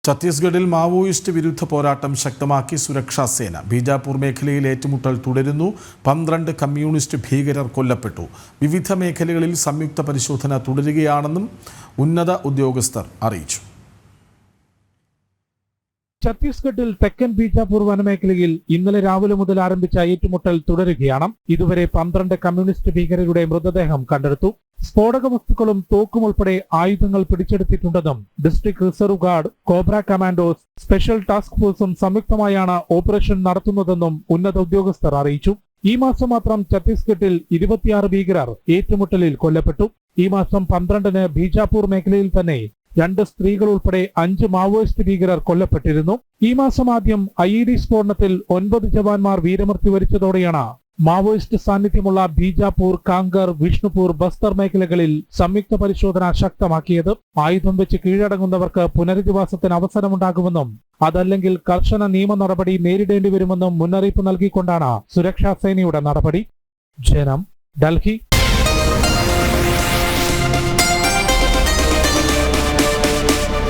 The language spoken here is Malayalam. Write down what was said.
ഛത്തീസ്ഗഡിൽ മാവോയിസ്റ്റ് വിരുദ്ധ പോരാട്ടം ശക്തമാക്കി സുരക്ഷാ സേന. ബീജാപൂർ മേഖലയിൽ ഏറ്റുമുട്ടൽ തുടരുന്നു. 12 കമ്മ്യൂണിസ്റ്റ് ഭീകരർ കൊല്ലപ്പെട്ടു. വിവിധ മേഖലകളിൽ സംയുക്ത പരിശോധന തുടരുകയാണെന്നും ഉന്നത ഉദ്യോഗസ്ഥർ അറിയിച്ചു. ഛത്തീസ്ഗഡിൽ തെക്കൻ ബീജാപൂർ വനമേഖലയിൽ ഇന്നലെ രാവിലെ മുതൽ ആരംഭിച്ച ഏറ്റുമുട്ടൽ തുടരുകയാണ്. ഇതുവരെ 12 കമ്മ്യൂണിസ്റ്റ് ഭീകരരുടെ മൃതദേഹം കണ്ടെടുത്തു. സ്ഫോടക വസ്തുക്കളും തോക്കും ഉൾപ്പെടെ ആയുധങ്ങൾ പിടിച്ചെടുത്തിട്ടുണ്ടെന്നും district reserve guard, cobra commandos, special task ഫോഴ്സും സംയുക്തമായാണ് ഓപ്പറേഷൻ നടത്തുന്നതെന്നും ഉന്നത ഉദ്യോഗസ്ഥർ അറിയിച്ചു. ഈ മാസം മാത്രം ഛത്തീസ്ഗഡിൽ 26 ഭീകരർ ഏറ്റുമുട്ടലിൽ കൊല്ലപ്പെട്ടു. ഈ മാസം 12-ന് ബീജാപൂർ മേഖലയിൽ തന്നെ 2 സ്ത്രീകൾ ഉൾപ്പെടെ 5 മാവോയിസ്റ്റ് ഭീകരർ കൊല്ലപ്പെട്ടിരുന്നു. ഈ മാസം ആദ്യം IED സ്ഫോടനത്തിൽ 9 ജവാന്മാർ വീരമൃത്യു വരിച്ചതോടെയാണ് മാവോയിസ്റ്റ് സാന്നിധ്യമുള്ള ബീജാപൂർ, കാങ്കർ, വിഷ്ണുപൂർ, ബസ്തർ മേഖലകളിൽ സംയുക്ത പരിശോധന ശക്തമാക്കിയത്. ആയുധം വെച്ച് കീഴടങ്ങുന്നവർക്ക് പുനരധിവാസത്തിന് അവസരമുണ്ടാകുമെന്നും അതല്ലെങ്കിൽ കർശന നിയമ നടപടി നേരിടേണ്ടി വരുമെന്നും മുന്നറിയിപ്പ് നൽകിക്കൊണ്ടാണ് സുരക്ഷാ സേനയുടെ നടപടി. ജനം, ഡൽഹി.